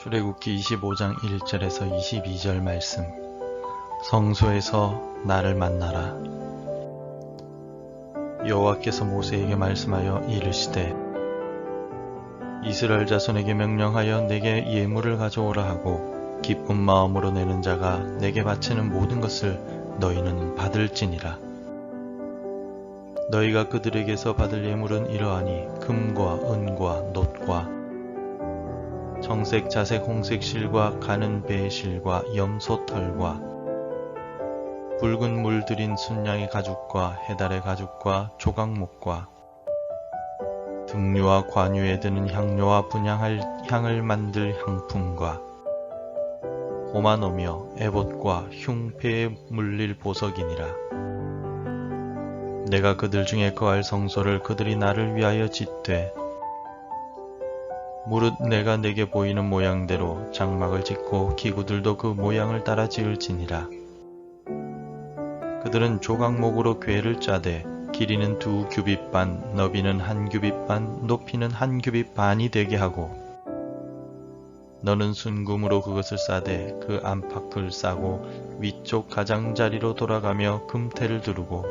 출애굽기 25장 1절에서 22절 말씀. 성소에서 나를 만나라. 여호와께서 모세에게 말씀하여 이르시되 이스라엘 자손에게 명령하여 내게 예물을 가져오라 하고 기쁜 마음으로 내는 자가 내게 바치는 모든 것을 너희는 받을지니라. 너희가 그들에게서 받을 예물은 이러하니 금과 은과 놋과 정색, 자색, 홍색 실과 가는 배의 실과 염소 털과 붉은 물 들인 순양의 가죽과 해달의 가죽과 조각목과 등류와 관유에 드는 향료와 분향할 향을 만들 향품과 호마노며 에봇과 흉패에 물릴 보석이니라. 내가 그들 중에 거할 성소를 그들이 나를 위하여 짓되 무릇 내가 내게 보이는 모양대로 장막을 짓고 기구들도 그 모양을 따라 지을지니라. 그들은 조각목으로 궤를 짜되 길이는 2규빗 반, 너비는 1규빗 반, 높이는 1규빗 반이 되게 하고 너는 순금으로 그것을 싸되 그 안팎을 싸고 위쪽 가장자리로 돌아가며 금태를 두르고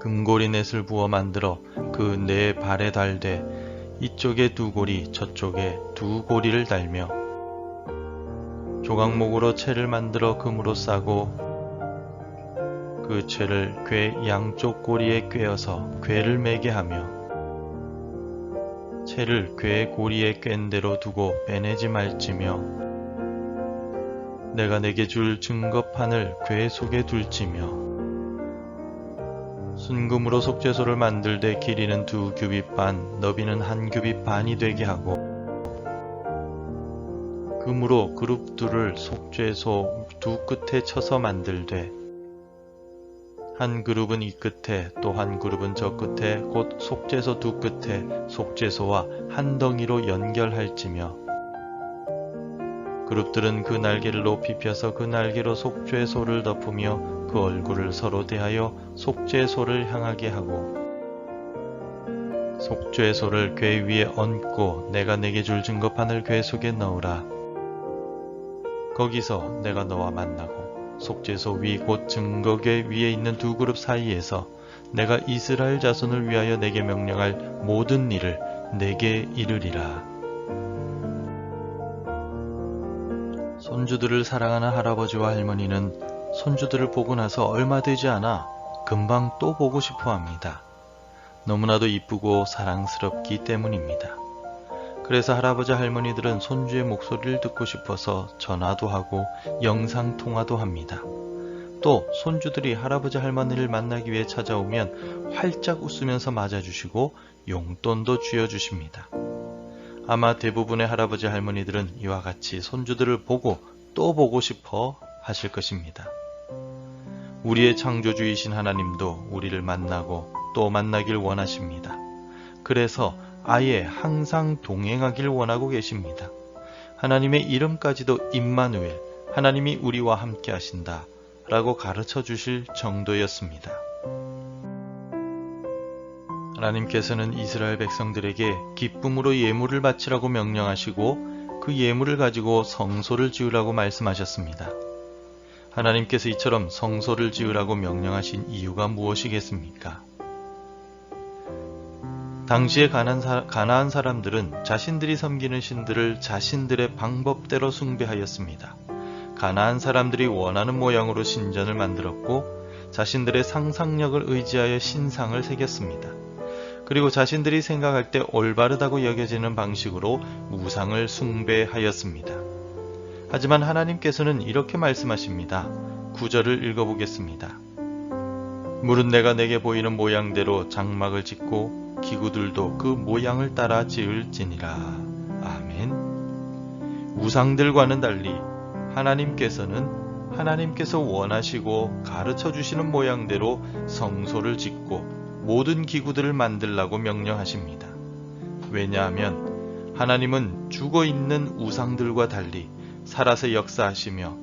금고리 넷을 부어 만들어 그 네 발에 달되 이쪽에 2고리 저쪽에 2고리를 달며 조각목으로 채를 만들어 금으로 싸고 그 채를 궤 양쪽 고리에 꿰어서 궤를 매게 하며 채를 궤 고리에 꿰은 대로 두고 빼내지 말지며 내가 내게 줄 증거판을 궤 속에 둘지며 순금으로 속죄소를 만들되 길이는 2규빗 반, 너비는 1규빗 반이 되게 하고 금으로 그룹 둘을 속죄소 두 끝에 쳐서 만들되 한 그룹은 이 끝에 또 한 그룹은 저 끝에 곧 속죄소 두 끝에 속죄소와 한 덩이로 연결할지며 그룹들은 그 날개를 높이 펴서 그 날개로 속죄소를 덮으며 그 얼굴을 서로 대하여 속죄소를 향하게 하고 속죄소를 궤 위에 얹고 내가 내게 줄 증거판을 궤 속에 넣으라. 거기서 내가 너와 만나고 속죄소 위 곧 증거궤 위에 있는 2그룹 사이에서 내가 이스라엘 자손을 위하여 내게 명령할 모든 일을 내게 이르리라. 손주들을 사랑하는 할아버지와 할머니는 손주들을 보고 나서 얼마 되지 않아 금방 또 보고 싶어 합니다. 너무나도 이쁘고 사랑스럽기 때문입니다. 그래서 할아버지 할머니들은 손주의 목소리를 듣고 싶어서 전화도 하고 영상통화도 합니다. 또 손주들이 할아버지 할머니를 만나기 위해 찾아오면 활짝 웃으면서 맞아주시고 용돈도 쥐어주십니다. 아마 대부분의 할아버지 할머니들은 이와 같이 손주들을 보고 또 보고 싶어 하실 것입니다. 우리의 창조주이신 하나님도 우리를 만나고 또 만나길 원하십니다. 그래서 아예 항상 동행하길 원하고 계십니다. 하나님의 이름까지도 임마누엘, 하나님이 우리와 함께 하신다 라고 가르쳐 주실 정도였습니다. 하나님께서는 이스라엘 백성들에게 기쁨으로 예물을 바치라고 명령하시고 그 예물을 가지고 성소를 지으라고 말씀하셨습니다. 하나님께서 이처럼 성소를 지으라고 명령하신 이유가 무엇이겠습니까? 당시의 가나안 사람들은 자신들이 섬기는 신들을 자신들의 방법대로 숭배하였습니다. 가나안 사람들이 원하는 모양으로 신전을 만들었고 자신들의 상상력을 의지하여 신상을 새겼습니다. 그리고 자신들이 생각할 때 올바르다고 여겨지는 방식으로 우상을 숭배하였습니다. 하지만 하나님께서는 이렇게 말씀하십니다. 9절을 읽어보겠습니다. 무릇 내가 내게 보이는 모양대로 장막을 짓고 기구들도 그 모양을 따라 지을지니라. 아멘. 우상들과는 달리 하나님께서 원하시고 가르쳐 주시는 모양대로 성소를 짓고 모든 기구들을 만들라고 명령하십니다. 왜냐하면 하나님은 죽어있는 우상들과 달리 살아서 역사하시며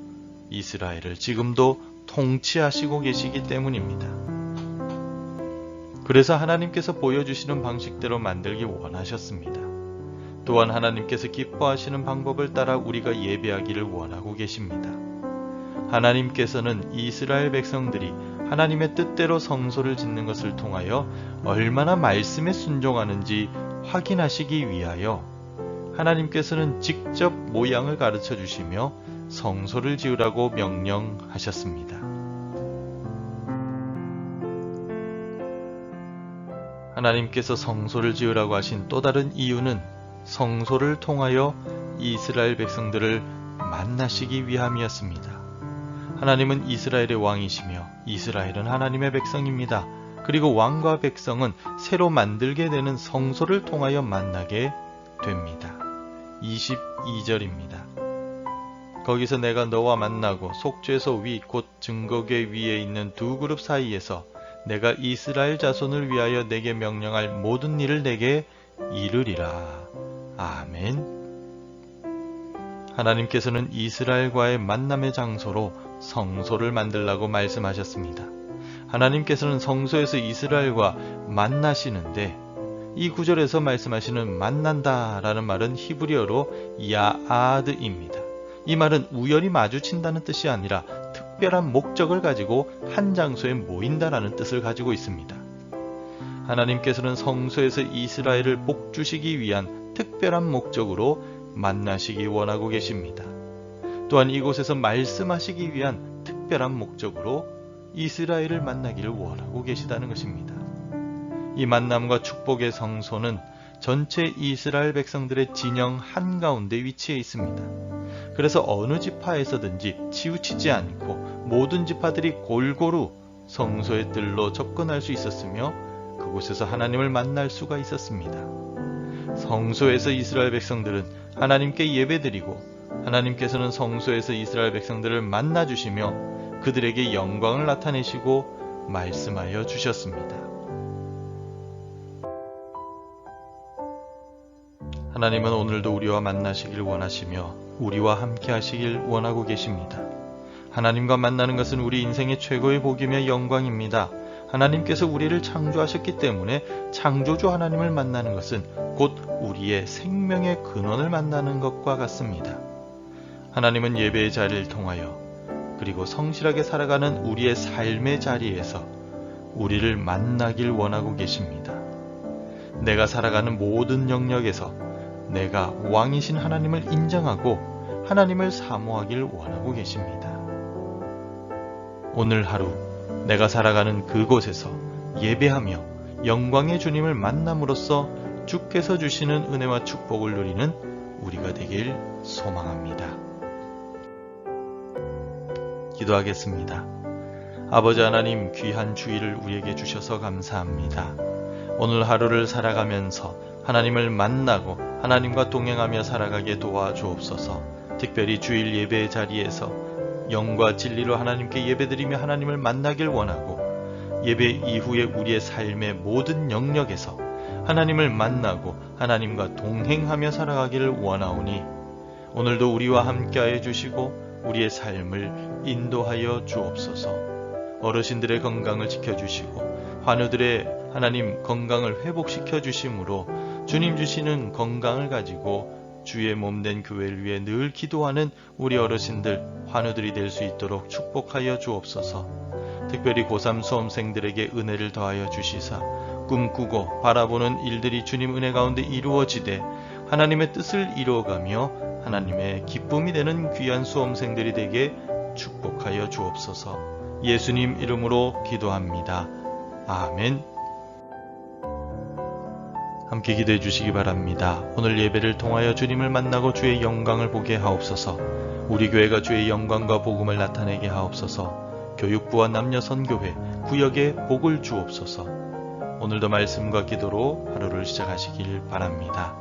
이스라엘을 지금도 통치하시고 계시기 때문입니다. 그래서 하나님께서 보여주시는 방식대로 만들기 원하셨습니다. 또한 하나님께서 기뻐하시는 방법을 따라 우리가 예배하기를 원하고 계십니다. 하나님께서는 이스라엘 백성들이 하나님의 뜻대로 성소를 짓는 것을 통하여 얼마나 말씀에 순종하는지 확인하시기 위하여 하나님께서는 직접 모양을 가르쳐 주시며 성소를 지으라고 명령하셨습니다. 하나님께서 성소를 지으라고 하신 또 다른 이유는 성소를 통하여 이스라엘 백성들을 만나시기 위함이었습니다. 하나님은 이스라엘의 왕이시며 이스라엘은 하나님의 백성입니다. 그리고 왕과 백성은 새로 만들게 되는 성소를 통하여 만나게 됩니다. 22절입니다. 거기서 내가 너와 만나고 속죄소 위 곧 증거궤 위에 있는 두 그룹 사이에서 내가 이스라엘 자손을 위하여 내게 명령할 모든 일을 내게 이르리라. 아멘. 하나님께서는 이스라엘과의 만남의 장소로 성소를 만들라고 말씀하셨습니다. 하나님께서는 성소에서 이스라엘과 만나시는데 이 구절에서 말씀하시는 만난다 라는 말은 히브리어로 야아드입니다. 이 말은 우연히 마주친다는 뜻이 아니라 특별한 목적을 가지고 한 장소에 모인다라는 뜻을 가지고 있습니다. 하나님께서는 성소에서 이스라엘을 복주시기 위한 특별한 목적으로 만나시기 원하고 계십니다. 또한 이곳에서 말씀하시기 위한 특별한 목적으로 이스라엘을 만나기를 원하고 계시다는 것입니다. 이 만남과 축복의 성소는 전체 이스라엘 백성들의 진영 한가운데 위치해 있습니다. 그래서 어느 지파에서든지 치우치지 않고 모든 지파들이 골고루 성소의 뜰로 접근할 수 있었으며 그곳에서 하나님을 만날 수가 있었습니다. 성소에서 이스라엘 백성들은 하나님께 예배드리고 하나님께서는 성소에서 이스라엘 백성들을 만나주시며 그들에게 영광을 나타내시고 말씀하여 주셨습니다. 하나님은 오늘도 우리와 만나시길 원하시며 우리와 함께 하시길 원하고 계십니다. 하나님과 만나는 것은 우리 인생의 최고의 복이며 영광입니다. 하나님께서 우리를 창조하셨기 때문에 창조주 하나님을 만나는 것은 곧 우리의 생명의 근원을 만나는 것과 같습니다. 하나님은 예배의 자리를 통하여 그리고 성실하게 살아가는 우리의 삶의 자리에서 우리를 만나길 원하고 계십니다. 내가 살아가는 모든 영역에서 내가 왕이신 하나님을 인정하고 하나님을 사모하길 원하고 계십니다. 오늘 하루 내가 살아가는 그곳에서 예배하며 영광의 주님을 만남으로써 주께서 주시는 은혜와 축복을 누리는 우리가 되길 소망합니다. 기도하겠습니다. 아버지 하나님, 귀한 주일을 우리에게 주셔서 감사합니다. 오늘 하루를 살아가면서 하나님을 만나고 하나님과 동행하며 살아가게 도와주옵소서. 특별히 주일 예배의 자리에서 영과 진리로 하나님께 예배드리며 하나님을 만나길 원하고 예배 이후에 우리의 삶의 모든 영역에서 하나님을 만나고 하나님과 동행하며 살아가기를 원하오니 오늘도 우리와 함께하여 주시고 우리의 삶을 인도하여 주옵소서. 어르신들의 건강을 지켜주시고 환우들의 하나님 건강을 회복시켜 주심으로 주님 주시는 건강을 가지고 주의 몸된 교회를 위해 늘 기도하는 우리 어르신들, 환우들이 될 수 있도록 축복하여 주옵소서. 특별히 고3 수험생들에게 은혜를 더하여 주시사 꿈꾸고 바라보는 일들이 주님 은혜 가운데 이루어지되 하나님의 뜻을 이루어가며 하나님의 기쁨이 되는 귀한 수험생들이 되게 축복하여 주옵소서. 예수님 이름으로 기도합니다. 아멘. 함께 기도해 주시기 바랍니다. 오늘 예배를 통하여 주님을 만나고 주의 영광을 보게 하옵소서. 우리 교회가 주의 영광과 복음을 나타내게 하옵소서. 교육부와 남녀 선교회, 구역에 복을 주옵소서. 오늘도 말씀과 기도로 하루를 시작하시길 바랍니다.